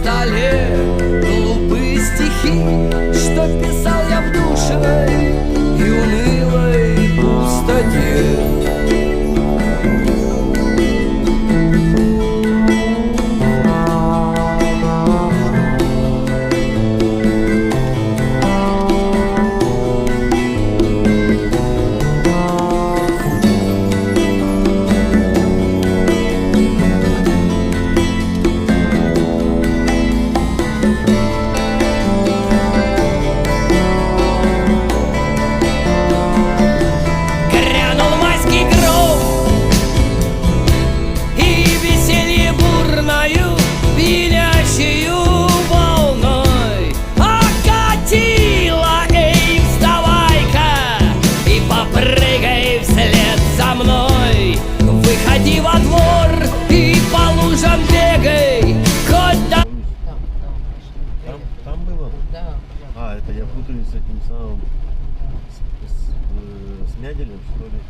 столе глупые стихи, что писал я в душной и унылой пустоте. Выходи во двор и по лужам бегай, хоть до... Там было? Да. А, это я путаю с этим самым, с Мяделем, что ли?